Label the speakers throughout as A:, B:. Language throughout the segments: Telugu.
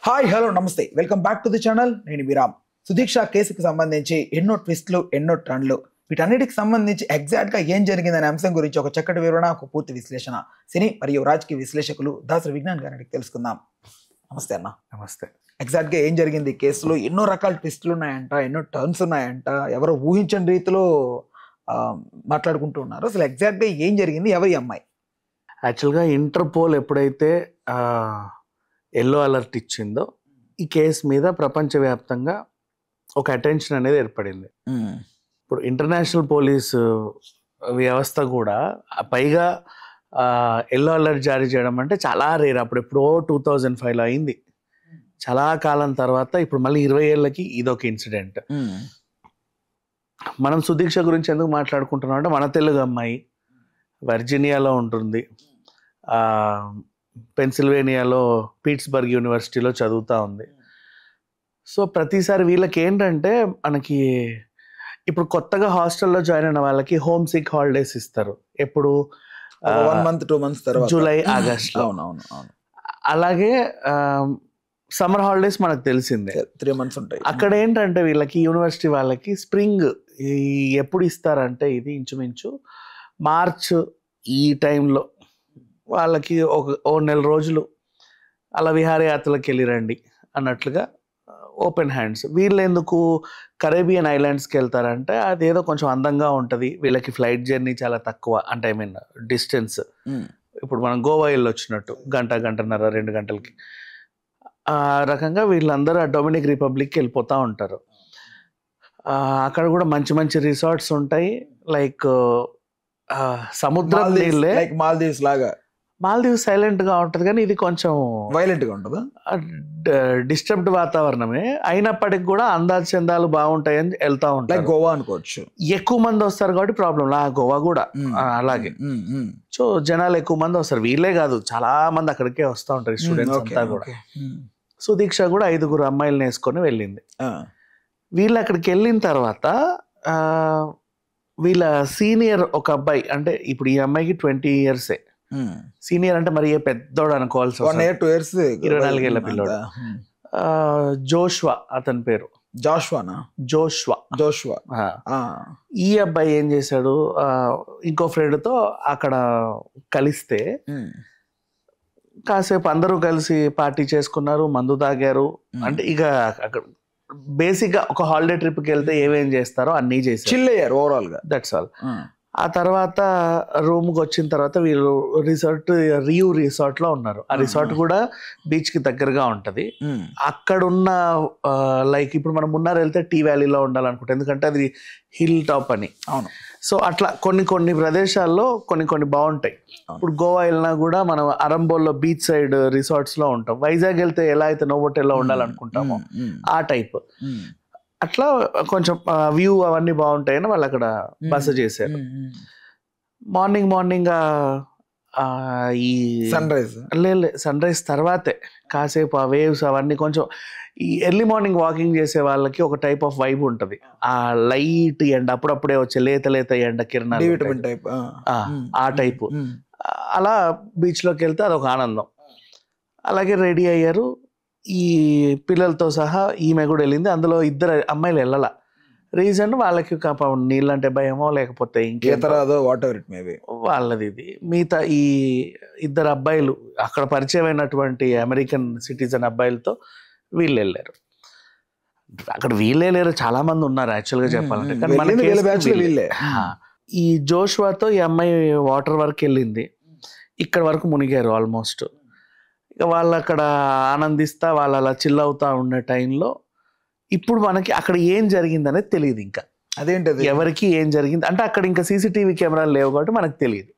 A: హాయ్ హలో నమస్తే welcome back to the channel. నేను విరామ్. సుదీక్ష కేసుకి సంబంధించి ఎన్నో ట్విస్ట్లు ఎన్నో టర్న్లు, వీటన్నిటికి సంబంధించి ఎగ్జాక్ట్గా ఏం జరిగిందనే అంశం గురించి ఒక చక్కటి వివరణ, ఒక పూర్తి విశ్లేషణ సినీ మరియు రాజకీయ విశ్లేషకులు దాసరి విజ్ఞాన్ గారిని తెలుసుకుందాం. నమస్తే అన్న.
B: నమస్తే.
A: ఎగ్జాక్ట్గా ఏం జరిగింది కేసులో? ఎన్నో రకాల ట్విస్టులు ఉన్నాయంట, ఎన్నో టర్న్స్ ఉన్నాయంట, ఎవరో ఊహించని రీతిలో మాట్లాడుకుంటూ ఉన్నారు. అసలు ఎగ్జాక్ట్గా ఏం జరిగింది? ఎవరి అమ్మాయి?
B: యాక్చువల్గా ఇంటర్పోల్ ఎప్పుడైతే ఎల్లో అలర్ట్ ఇచ్చిందో ఈ కేసు మీద ప్రపంచవ్యాప్తంగా ఒక అటెన్షన్ అనేది ఏర్పడింది. ఇప్పుడు ఇంటర్నేషనల్ పోలీసు వ్యవస్థ కూడా పైగా ఎల్లో అలర్ట్ జారీ చేయడం అంటే చాలా రేర్. అప్పుడు ఎప్పుడో 2005లో అయింది. చాలా కాలం తర్వాత ఇప్పుడు మళ్ళీ 20 ఏళ్ళకి ఇదొక ఇన్సిడెంట్. మనం సుదీక్ష గురించి ఎందుకు మాట్లాడుకుంటున్నాం అంటే మన తెలుగు అమ్మాయి వర్జీనియాలో ఉంటుంది, పెన్సిల్వేనియాలో పీట్స్బర్గ్ యూనివర్సిటీలో చదువుతూ ఉంది. సో ప్రతిసారి వీళ్ళకి ఏంటంటే మనకి ఇప్పుడు కొత్తగా హాస్టల్లో జాయిన్ అయిన వాళ్ళకి హోమ్ సిక్ హాలిడేస్ ఇస్తారు. ఎప్పుడు
A: 1 month 2 months తర్వాత,
B: జూలై ఆగస్ట్లో. అలాగే సమ్మర్ హాలిడేస్ మనకు తెలిసిందే
A: 3 months ఉంటాయి.
B: అక్కడ ఏంటంటే వీళ్ళకి యూనివర్సిటీ వాళ్ళకి స్ప్రింగ్ ఎప్పుడు ఇస్తారంటే ఇది ఇంచుమించు మార్చ్ ఈ టైంలో వాళ్ళకి ఓ నెల రోజులు అలా విహారయాత్రలకు వెళ్ళి రండి అన్నట్లుగా ఓపెన్ హ్యాండ్స్. వీళ్ళు ఎందుకు కరేబియన్ ఐలాండ్స్కి వెళ్తారంటే అదేదో కొంచెం అందంగా ఉంటుంది, వీళ్ళకి ఫ్లైట్ జర్నీ చాలా తక్కువ, అంటే ఐ మీన్ డిస్టెన్స్. ఇప్పుడు మనం గోవా వెళ్ళొచ్చినట్టు గంటన్నర 2 గంటలకి ఆ రకంగా వీళ్ళందరూ డొమినిక్ రిపబ్లిక్కి వెళ్ళిపోతూ ఉంటారు. అక్కడ కూడా మంచి మంచి రిసార్ట్స్ ఉంటాయి, లైక్ సముద్రం నీళ్ళే,
A: లైక్ మాల్దీవ్స్ లాగా.
B: మాల్దీవ్స్ సైలెంట్ గా ఉంటది కానీ ఇది కొంచెం
A: వైలెంట్ గా ఉంటుందా?
B: డిస్టర్బ్డ్ వాతావరణమే అయినప్పటికి కూడా అందాజ చందాలు బాగుంటాయని వెళ్తా ఉంటాయి.
A: గోవా అనుకోవచ్చు.
B: ఎక్కువ మంది వస్తారు కాబట్టి ప్రాబ్లం. గోవా కూడా అలాగే. సో జనాలు ఎక్కువ మంది వస్తారు, వీళ్ళే కాదు చాలా మంది అక్కడికే వస్తూ ఉంటారు, స్టూడెంట్స్ అంతా కూడా. సుదీక్ష కూడా 5 అమ్మాయిలను వేసుకొని వెళ్ళింది. వీళ్ళు అక్కడికి వెళ్ళిన తర్వాత వీళ్ళ సీనియర్ ఒక అబ్బాయి, అంటే ఇప్పుడు ఈ అమ్మాయికి 20 years, సీనియర్ అంటే మరి పెద్దోడు అనుకోవాల్సి
A: 1 year 2 years,
B: 24 ఏళ్ల పిల్లోడు. జోష్వా అతని పేరు. జోష్వా. ఈ అబ్బాయి ఏం చేశాడు, ఇంకో ఫ్రెండ్తో అక్కడ కలిస్తే కాసేపు అందరూ కలిసి పార్టీ చేసుకున్నారు, మందు తాగారు. అంటే ఇక అక్కడ బేసిక్ గా ఒక హాలిడే ట్రిప్ కి వెళ్తే ఏమేం చేస్తారో అన్నీ చేసి
A: చిల్ అయ్యారు ఓవరాల్ గా.
B: That's all. ఆ తర్వాత రూమ్ కి వచ్చిన తర్వాత వీళ్ళు రిసార్ట్ లో ఉన్నారు. ఆ రిసార్ట్ కూడా బీచ్ కి దగ్గరగా ఉంటది. అక్కడ ఉన్న లైక్ ఇప్పుడు మనం మున్నార్ వెళ్తే టీ వ్యాలీలో ఉండాలనుకుంటే, ఎందుకంటే అది హిల్ టాప్ అని.
A: అవును.
B: సో అట్లా కొన్ని ప్రదేశాల్లో కొన్ని బాగుంటాయి. ఇప్పుడు గోవా వెళ్ళినా కూడా మనం అరంబోల్లో బీచ్ సైడ్ రిసార్ట్స్ లో ఉంటాం. వైజాగ్ వెళ్తే ఎలా అయితే నోవోటెల్లో ఉండాలనుకుంటామో ఆ టైప్. అట్లా కొంచెం వ్యూ అవన్నీ బాగుంటాయని వాళ్ళు అక్కడ బస చేశారు. మార్నింగ్ ఈ సన్ రైజ్ తర్వాతే కాసేపు ఆ వేవ్స్ అవన్నీ కొంచెం ఈ ఎర్లీ మార్నింగ్ వాకింగ్ చేసే వాళ్ళకి ఒక టైప్ ఆఫ్ వైబ్ ఉంటుంది. ఆ లైట్ ఎండ, అప్పుడప్పుడే వచ్చే లేత ఎండ కిరణాలు, ఆ టైపు. అలా బీచ్ లోకి వెళ్తే అదొక ఆనందం. అలాగే రెడీ అయ్యారు. ఈ పిల్లలతో సహా ఈమె కూడా వెళ్ళింది. అందులో 2 అమ్మాయిలు వెళ్ళాల. రీజన్ వాళ్ళకి నీళ్ళంటే భయమో లేకపోతే
A: ఇంకేతరాదో whatever it may be
B: వాళ్ళది. ఇది మిగతా ఈ 2 అబ్బాయిలు అక్కడ పరిచయం అయినటువంటి అమెరికన్ సిటిజన్ అబ్బాయిలతో వీళ్ళు వెళ్ళారు. అక్కడ వీళ్ళే లేరు, చాలా మంది ఉన్నారు యాక్చువల్గా చెప్పాలంటే. ఈ జోష్వాతో ఈ అమ్మాయి వాటర్ వరకు వెళ్ళింది, ఇక్కడ వరకు మునిగారు ఆల్మోస్ట్. ఇక వాళ్ళు అక్కడ ఆనందిస్తా వాళ్ళు అలా చిల్ అవుతా ఉన్న టైంలో ఇప్పుడు మనకి అక్కడ ఏం జరిగింది అనేది తెలియదు. ఇంకా
A: అదేంటది,
B: ఎవరికి ఏం జరిగింది అంటే అక్కడ ఇంకా సీసీటీవీ కెమెరాలు లేవు కాబట్టి మనకు తెలియదు.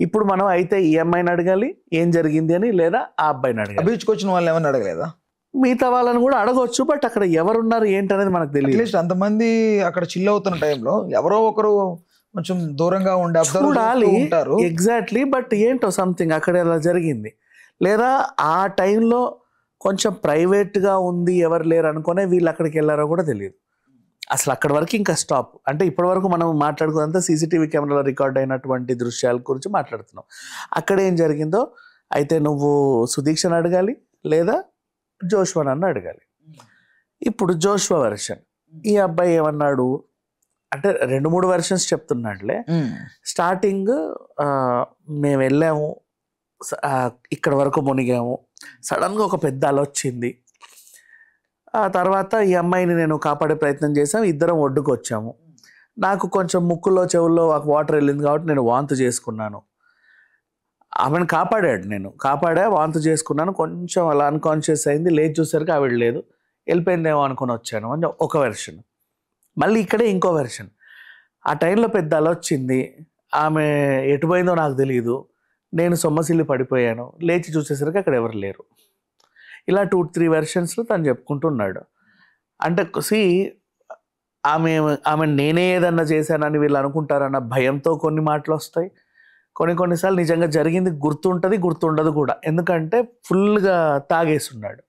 B: ఇప్పుడు మనం అయితే ఈ అమ్మాయిని అడగాలి ఏం జరిగింది అని, లేదా ఆ అబ్బాయిని అడగాలి.
A: బీచ్కి వచ్చిన వాళ్ళు ఏమన్నా అడగలేదా?
B: మిగతా వాళ్ళని కూడా అడగవచ్చు, బట్ అక్కడ ఎవరున్నారు ఏంటనేది మనకు తెలియదు.
A: అంతమంది అక్కడ చిల్ అవుతున్న టైంలో ఎవరో ఒకరు కొంచెం దూరంగా ఉండి
B: చూడాలి. ఎగ్జాక్ట్లీ. బట్ ఏంటో సంథింగ్ అక్కడ ఎలా జరిగింది, లేదా ఆ టైంలో కొంచెం ప్రైవేట్గా ఉంది ఎవరు లేరు అనుకునే వీళ్ళు అక్కడికి వెళ్ళారో కూడా తెలియదు. అసలు అక్కడి వరకు ఇంకా స్టాప్. అంటే ఇప్పటి వరకు మనం మాట్లాడుకున్నంత సీసీటీవీ కెమెరాలో రికార్డ్ అయినటువంటి దృశ్యాల గురించి మాట్లాడుతున్నాం. అక్కడ ఏం జరిగిందో అయితే నువ్వు సుదీక్షను అడగాలి, లేదా జోష్వా నన్ను అడగాలి. ఇప్పుడు జోష్వా వెర్షన్, ఈ అబ్బాయి ఏమన్నాడు అంటే 2-3 వెర్షన్స్ చెప్తున్నాడులే. స్టార్టింగ్ మేము వెళ్ళాము, ఇక్కడ వరకు మునిగాము, సడన్గా ఒక పెద్ద అల వచ్చింది, ఆ తర్వాత ఈ అమ్మాయిని నేను కాపాడే ప్రయత్నం చేశాను, ఇద్దరం ఒడ్డుకు వచ్చాము, నాకు కొంచెం ముక్కులో చెవుల్లో వాటర్ వెళ్ళింది కాబట్టి నేను వాంతు చేసుకున్నాను, ఆమెను కాపాడాడు, నేను వాంతు చేసుకున్నాను, కొంచెం అలా అన్కాన్షియస్ అయింది, లేచి చూసరికి ఆవిడ లేదు, వెళ్ళిపోయిందేమో అనుకుని వచ్చాను అని ఒక వెర్షన్. మళ్ళీ ఇక్కడే ఇంకో వెర్షన్, ఆ టైంలో పెద్ద అల వచ్చింది, ఆమె ఎటుపోయిందో నాకు తెలియదు, నేను సొమ్మసిల్లి పడిపోయాను, లేచి చూసేసరికి అక్కడ ఎవరు లేరు. ఇలా 2-3 వెర్షన్స్లో తను చెప్పుకుంటున్నాడు. అంటే ఆమె నేనే ఏదన్నా చేశానని వీళ్ళు అనుకుంటారన్న భయంతో కొన్ని మాటలు వస్తాయి, కొన్నిసార్లు నిజంగా జరిగింది గుర్తుంటుంది, గుర్తుండదు కూడా, ఎందుకంటే ఫుల్గా తాగేస్తున్నాడు.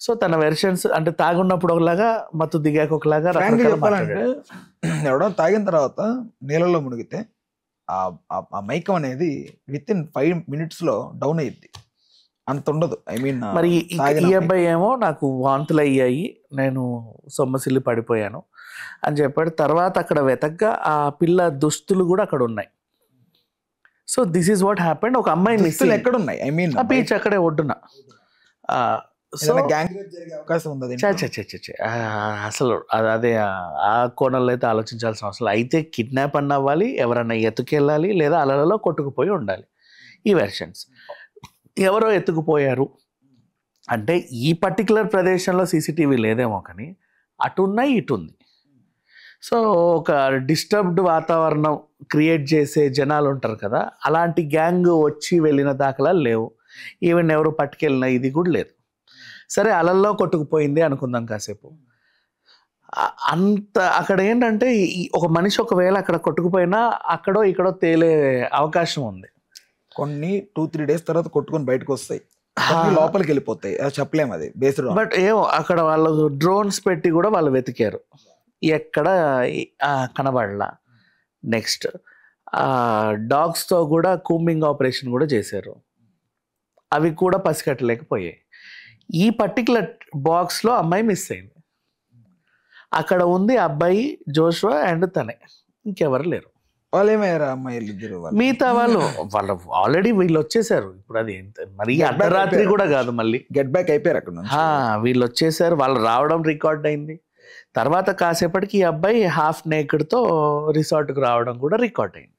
B: సో తన వెర్షన్స్ అంటే తాగున్నప్పుడు ఒకలాగా, మత్తు దిగాక ఒకలాగా.
A: చెప్పాలంటే ఎవడో తాగిన తర్వాత నీళ్ళలో మునిగితే ఆ మైకం అనేది విత్-ఇన్ 5 minutes డౌన్ అయ్యింది, అంత ఉండదు. ఐ మీన్
B: మరి ఈ అబ్బాయి ఏమో నాకు వాంతులు అయ్యాయి, నేను సొమ్మసిల్లి పడిపోయాను అని చెప్పాడు. తర్వాత అక్కడ వెతగ్గా ఆ పిల్ల దుస్తులు కూడా అక్కడ ఉన్నాయి. So this is what happened. ఒక అమ్మాయి మిస్సింగ్
A: ఎక్కడ ఉన్నాయి? ఐ మీన్
B: ఆ బీచ్ అక్కడే ఒడ్డున.
A: అవకాశం ఉంది
B: అసలు అదే ఆ కోణంలో అయితే ఆలోచించాల్సిన అవసరం. అయితే కిడ్నాప్ అన్న అవ్వాలి, ఎవరన్నా ఎత్తుకెళ్ళాలి, లేదా అలలలో కొట్టుకుపోయి ఉండాలి. ఈ వెర్షన్స్ ఎవరో ఎత్తుకుపోయారు అంటే ఈ పర్టికులర్ ప్రదేశంలో సీసీటీవీ లేదేమో, కానీ అటున్నాయి ఇటుంది. సో ఒక డిస్టర్బ్డ్ వాతావరణం క్రియేట్ చేసే జనాలు ఉంటారు కదా, అలాంటి గ్యాంగ్ వచ్చి వెళ్ళిన దాఖలాలు లేవు. ఈవెన్ ఎవరు పట్టుకెళ్ళిన ఇది కూడా లేదు. సరే అలల్లో కొట్టుకుపోయింది అనుకుందాం కాసేపు. అంత అక్కడ ఏంటంటే ఒక మనిషి ఒకవేళ అక్కడ కొట్టుకుపోయినా అక్కడో ఇక్కడో తేలే అవకాశం ఉంది.
A: కొన్ని 2-3 days తర్వాత కొట్టుకొని బయటకు వస్తాయి, లోపలికి వెళ్ళిపోతాయి, చెప్పలేము అది బేస్డ్.
B: బట్ ఏమో అక్కడ వాళ్ళు డ్రోన్స్ పెట్టి కూడా వాళ్ళు వెతికారు, ఎక్కడ కనబడలా. నెక్స్ట్ డాగ్స్తో కూడా కూంబింగ్ ఆపరేషన్ కూడా చేశారు, అవి కూడా పసిగట్టలేకపోయాయి. ఈ పర్టికులర్ బాక్స్లో అమ్మాయి మిస్ అయింది. అక్కడ ఉంది అబ్బాయి జోష్వా అండ్ తనే, ఇంకెవరు లేరు.
A: వాళ్ళు ఏమయ్యారు అమ్మాయిలు ఇద్దరు?
B: మిగతా వాళ్ళు ఆల్రెడీ వీళ్ళు వచ్చేసారు. ఇప్పుడు అది మరి అర్ధరాత్రి కూడా కాదు, మళ్ళీ
A: గెట్ బ్యాక్ అయిపోయారు అక్కడ.
B: వీళ్ళు వచ్చేసారు, వాళ్ళు రావడం రికార్డ్ అయింది. తర్వాత కాసేపటికి ఈ అబ్బాయి హాఫ్ నేకెడ్తో రిసార్ట్కి రావడం కూడా రికార్డ్ అయింది,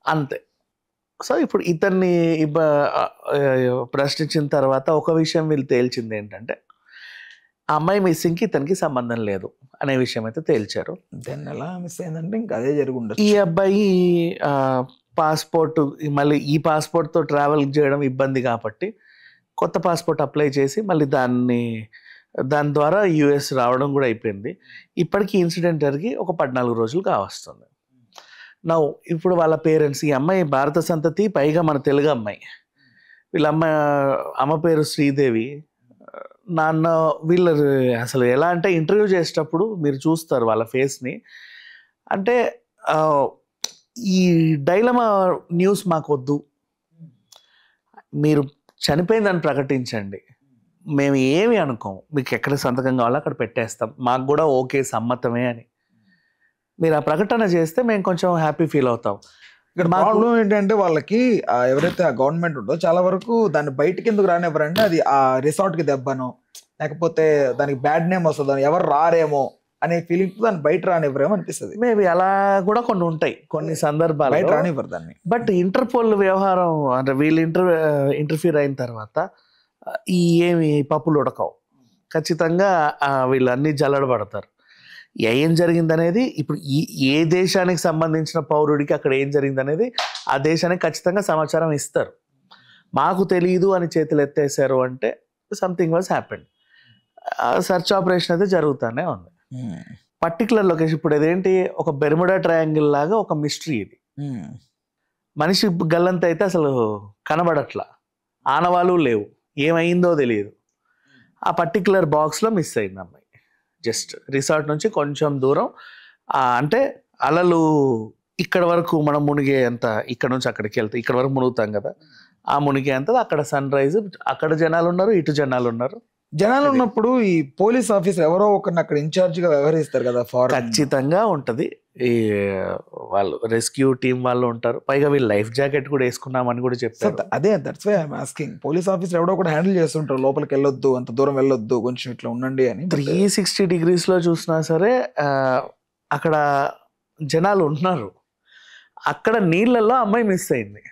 B: అంతే. సో ఇప్పుడు ఇతన్ని ప్రశ్నించిన తర్వాత ఒక విషయం వీళ్ళు తేల్చింది ఏంటంటే ఆ అమ్మాయి మిస్సింగ్కి ఇతనికి సంబంధం లేదు అనే విషయం అయితే తేల్చారు.
A: దాన్ని ఎలా మిస్ అయిందంటే ఇంకా అదే జరుగుండదు.
B: ఈ అబ్బాయి పాస్పోర్ట్, మళ్ళీ ఈ పాస్పోర్ట్తో ట్రావెల్ చేయడం ఇబ్బంది కాబట్టి కొత్త పాస్పోర్ట్ అప్లై చేసి మళ్ళీ దాని ద్వారా యుఎస్ రావడం కూడా అయిపోయింది. ఇప్పటికీ ఇన్సిడెంట్ జరిగి ఒక 14 రోజులు కావస్తుంది. ఇప్పుడు వాళ్ళ పేరెంట్స్, ఈ అమ్మాయి భారత సంతతి, పైగా మన తెలుగు అమ్మాయి. వీళ్ళ అమ్మ పేరు శ్రీదేవి, నాన్న వీళ్ళు అసలు ఎలా అంటే ఇంటర్వ్యూ చేసేటప్పుడు మీరు చూస్తారు వాళ్ళ ఫేస్ని. అంటే ఈ డైలమా న్యూస్ మాకు వద్దు, మీరు చనిపోయిందని ప్రకటించండి, మేము ఏమి అనుకోము, మీకు ఎక్కడ సంతకం కావాలో అక్కడ పెట్టేస్తాం, మాకు కూడా ఓకే సమ్మతమే అని మీరు ఆ ప్రకటన చేస్తే మేము కొంచెం హ్యాపీ ఫీల్ అవుతాం.
A: ఇక్కడ ప్రాబ్లం ఏంటంటే వాళ్ళకి ఎవరైతే ఆ గవర్నమెంట్ ఉందో చాలా వరకు దాన్ని బయటకి ఎందుకు రానివ్వరంటే అది ఆ రిసార్ట్కి దెబ్బను, లేకపోతే దానికి బ్యాడ్ నేమ్ వస్తుంది, ఎవరు రారేమో అనే ఫీలింగ్ దాన్ని బయట రానివ్వరేమో అనిపిస్తుంది.
B: మేబీ అలా కూడా కొన్ని ఉంటాయి కొన్ని సందర్భాలు,
A: బయట రానివ్వరు దాన్ని.
B: బట్ ఇంటర్పోల్ వ్యవహారం అంటే వీళ్ళు ఇంటర్ఫీర్ అయిన తర్వాత ఏమి పప్పులు ఉడకవు, ఖచ్చితంగా వీళ్ళు అన్ని జల్లడబడతారు. ఏం జరిగిందనేది ఇప్పుడు ఏ దేశానికి సంబంధించిన పౌరుడికి అక్కడ ఏం జరిగిందనేది ఆ దేశానికి ఖచ్చితంగా సమాచారం ఇస్తారు. మాకు తెలియదు అని చేతులు ఎత్తేసారు అంటే something was happened. Search operation అయితే జరుగుతూనే ఉంది. పర్టికులర్ లొకేషన్ ఇప్పుడు ఇదేంటి, ఒక బెర్ముడా ట్రయాంగిల్ లాగా ఒక మిస్టరీ ఇది. మనిషి గల్లంత అయితే అసలు కనబడట్లా, ఆనవాళ్ళు లేవు, ఏమైందో తెలియదు. ఆ పర్టికులర్ బాక్స్లో మిస్ అయింది అమ్మాయి. జస్ట్ రిసార్ట్ నుంచి కొంచెం దూరం, అంటే అలలు ఇక్కడ వరకు మనం మునిగే అంత, ఇక్కడ నుంచి అక్కడికి వెళ్తే ఇక్కడ వరకు మునుగుతాం కదా, ఆ మునిగి అంతా అక్కడ సన్ రైజ్, అక్కడ జనాలు ఉన్నారు, ఇటు జనాలు ఉన్నారు.
A: జనాలు ఉన్నప్పుడు ఈ పోలీస్ ఆఫీసర్ ఎవరో ఒకరిని అక్కడ ఇన్ఛార్జ్ గా వ్యవహరిస్తారు కదా,
B: ఖచ్చితంగా ఉంటది. ఈ వాళ్ళు రెస్క్యూ టీం వాళ్ళు ఉంటారు, పైగా వీళ్ళు లైఫ్ జాకెట్ కూడా వేసుకున్నామని కూడా చెప్తారు.
A: అదే that's why I'm asking. Police officer ఎవడో కూడా హ్యాండిల్ చేస్తుంటారు, లోపలికి వెళ్ళొద్దు, అంత దూరం వెళ్ళొద్దు, కొంచెం ఇట్లా ఉండండి అని.
B: 360 degrees లో చూసినా సరే అక్కడ జనాలు ఉంటున్నారు. అక్కడ నీళ్ళల్లో అమ్మాయి మిస్ అయింది.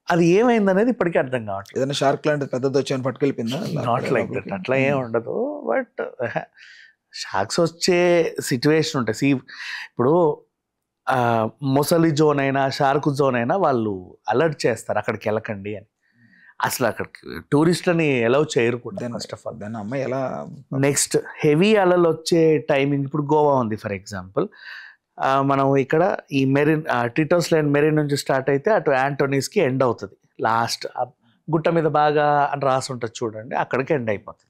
B: అది ఏమైంది అనేది ఇప్పటికీ అర్థం కావట్లేదు.
A: ఏదైనా షార్క్ లాంటి పెద్దది వచ్చి పట్టుకెళ్ళిపోయిందా?
B: నాట్ లైక్ దట్, అట్లా ఏం ఉండదు. బట్ షార్క్స్ వచ్చే సిచ్యువేషన్ ఉంటాయి. ఇప్పుడు మొసలి జోన్ అయినా షార్క్ జోన్ అయినా వాళ్ళు అలర్ట్ చేస్తారు అక్కడికి వెళ్ళకండి అని. అసలు అక్కడికి టూరిస్ట్లని అలౌ చేయరు కూడా ఫస్ట్ ఆఫ్ ఆల్.
A: దాని అమ్మాయి ఎలా
B: నెక్స్ట్ హెవీ అలలు వచ్చే టైమింగ్, ఇప్పుడు గోవా ఉంది ఫర్ ఎగ్జాంపుల్, మనం ఇక్కడ ఈ మెరీన్ టిటోస్ లైన్ మెరీన్ నుంచి స్టార్ట్ అయితే అటు యాంటోనీస్కి ఎండ్ అవుతుంది. లాస్ట్ గుట్ట మీద బాగా అని రాసి ఉంటుంది చూడండి, అక్కడికి ఎండ్ అయిపోతుంది.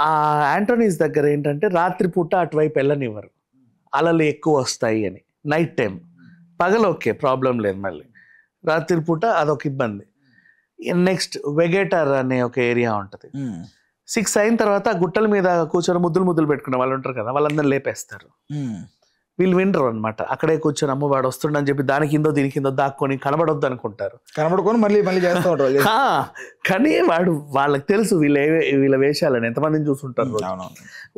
B: ఆ యాంటోనీస్ దగ్గర ఏంటంటే రాత్రిపూట అటువైపు వెళ్ళనివ్వరు, అలలు ఎక్కువ వస్తాయి అని. నైట్ టైం, పగలు ఓకే ప్రాబ్లం లేదు, మళ్ళీ రాత్రిపూట అదొక ఇబ్బంది. నెక్స్ట్ వెగేటర్ అనే ఒక ఏరియా ఉంటుంది. 6 అయిన తర్వాత గుట్టల మీద కూర్చొని ముద్దులు పెట్టుకునే వాళ్ళు ఉంటారు కదా, వాళ్ళందరూ లేపేస్తారు. వీళ్ళు వినరు అనమాట, అక్కడే కూర్చొని అమ్మ వాడు వస్తుండని చెప్పి దాని కిందో దీని కిందో దాక్కొని కనబడొద్దు అనుకుంటారు,
A: కనబడుకొని మళ్ళీ చేస్తూ ఉంటారు.
B: కానీ వాళ్ళకి తెలుసు వీళ్ళ వేషాలని, ఎంతమందిని చూసుంటారు.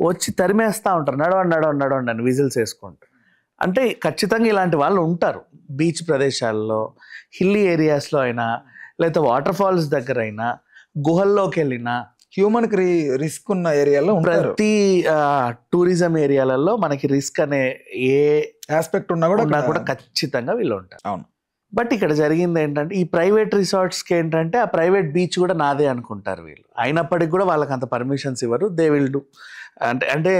B: వచ్చి తరిమేస్తా ఉంటారు, నడవండి అని విజిల్స్ వేసుకుంటారు. అంటే ఖచ్చితంగా ఇలాంటి వాళ్ళు ఉంటారు బీచ్ ప్రదేశాల్లో, హిల్లీ ఏరియాస్లో అయినా, లేకపోతే వాటర్ ఫాల్స్ దగ్గర అయినా, గుహల్లోకి వెళ్ళినా,
A: హ్యూమన్ కి రిస్క్ ఉన్న ఏరియాలో
B: ప్రతి టూరిజం ఏరియాలలో మనకి రిస్క్ అనే ఏ ఆస్పెక్ట్ ఉన్నా కూడా ఖచ్చితంగా వీళ్ళు ఉంటారు.
A: అవును.
B: బట్ ఇక్కడ జరిగింది ఏంటంటే ఈ ప్రైవేట్ రిసార్ట్స్కి ఏంటంటే ఆ ప్రైవేట్ బీచ్ కూడా నాదే అనుకుంటారు వీళ్ళు. అయినప్పటికీ కూడా వాళ్ళకి అంత పర్మిషన్స్ ఇవ్వరు. దే విల్ డూ అంటే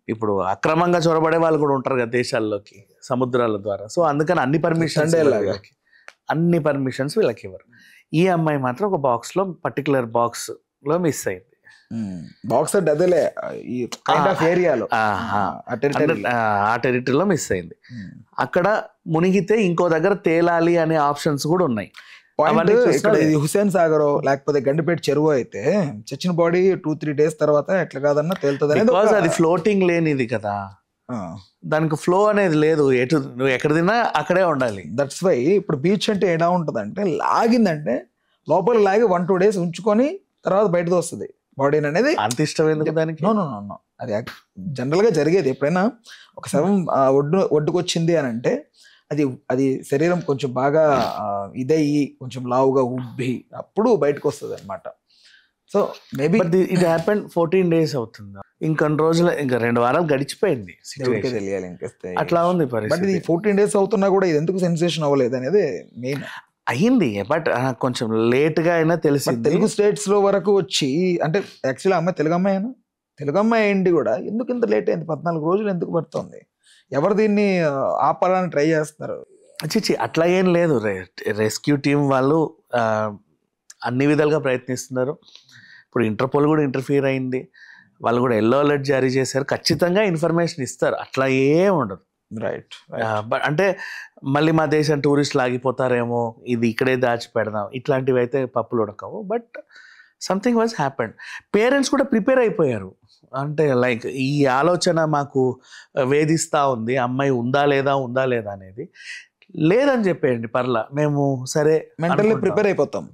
B: ఇప్పుడు అక్రమంగా చొరబడే వాళ్ళు కూడా ఉంటారు కదా దేశాల్లోకి సముద్రాల ద్వారా. సో అందుకని అన్ని పర్మిషన్స్ వీళ్ళకి ఇవ్వరు. ఈ అమ్మాయి మాత్రం ఒక బాక్స్లో పర్టికులర్ బాక్స్ లో మిస్ అయింది.
A: బాక్స్ అదేలే ఈ కైండ్ ఆఫ్ ఏరియాలో
B: ఆ టెరిటరీలో మిస్ అయింది. అక్కడ మునిగితే ఇంకో దగ్గర తేలాలి అనే ఆప్షన్స్ కూడా ఉన్నాయి.
A: ఇక్కడ హుసేన్ సాగర్ లేకపోతే గండిపేట చెరువు అయితే చచ్చిన బాడీ 2-3 days తర్వాత ఎట్లా కాదన్నా తేలుతుంది.
B: అది ఫ్లోటింగ్ లేనిది కదా, దానికి ఫ్లో అనేది లేదు, ఎటు నువ్వు ఎక్కడ తిన్నా అక్కడే ఉండాలి.
A: దట్స్ వై ఇప్పుడు బీచ్ అంటే ఎలా ఉంటుంది అంటే లాగిందంటే లోపల లాగి 1-2 days ఉంచుకొని తర్వాత బయటకు వస్తుంది బాడీ అనేది.
B: అంత ఇష్టం ఎందుకు దానికి?
A: నో అది జనరల్ గా జరిగేది. ఎప్పుడైనా ఒక శవం ఒడ్డుకు వచ్చింది అని అంటే అది శరీరం కొంచెం బాగా ఇదయ్యి కొంచెం లావుగా ఉబ్బి అప్పుడు బయటకు వస్తుంది అనమాట. సో మేబీ
B: ఇది హ్యాపెన్ 14 days అవుతుంది, ఇంకొన్ని రోజులు, ఇంకా 2 వారాలు గడిచిపోయింది.
A: తెలియాలి ఇంకేస్తే
B: అట్లా ఉంది పరిస్థితి.
A: ఇది 14 days అవుతున్నా కూడా ఇది ఎందుకు సెన్సేషన్ అవ్వలేదు అనేది మెయిన్
B: అయ్యింది. బట్ కొంచెం లేట్ గా అయినా తెలిసింది.
A: తెలుగు స్టేట్స్ లో వరకు వచ్చి అంటే యాక్చువల్లీ అమ్మాయి తెలుగు అమ్మాయి అయింది కూడా ఎందుకు ఇంత లేట్ అయింది? 14 రోజులు ఎందుకు పడుతుంది? ఎవరు దీన్ని ఆపాలని ట్రై చేస్తున్నారు?
B: అట్లా ఏం లేదు. రెస్క్యూ టీం వాళ్ళు అన్ని విధాలుగా ప్రయత్నిస్తున్నారు. ఇప్పుడు ఇంటర్పోల్ కూడా ఇంటర్ఫియర్ అయింది, వాళ్ళు కూడా ఎల్లో అలర్ట్ జారీ చేశారు. ఖచ్చితంగా ఇన్ఫర్మేషన్ ఇస్తారు, అట్లా ఏం ఉండదు.
A: రైట్.
B: బట్ అంటే మళ్ళీ మా దేశం టూరిస్టులు ఆగిపోతారేమో, ఇది ఇక్కడే దాచి పెడదాం, ఇట్లాంటివి అయితే పప్పులు ఉడకవు. But something was happened. Parents కూడా ప్రిపేర్ అయిపోయారు. అంటే లైక్ ఈ ఆలోచన మాకు వేధిస్తూ ఉంది, అమ్మాయి ఉందా లేదా అనేది. లేదని చెప్పేయండి పర్లా, మేము సరే
A: మెంటల్లీ ప్రిపేర్ అవుతాం.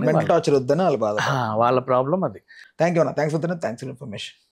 A: మెంటల్ టార్చర్ వద్దని వాళ్ళ బాధ,
B: వాళ్ళ ప్రాబ్లం అది.
A: థ్యాంక్ యూ అన్న, థ్యాంక్స్ ఫర్ ఇన్ఫర్మేషన్.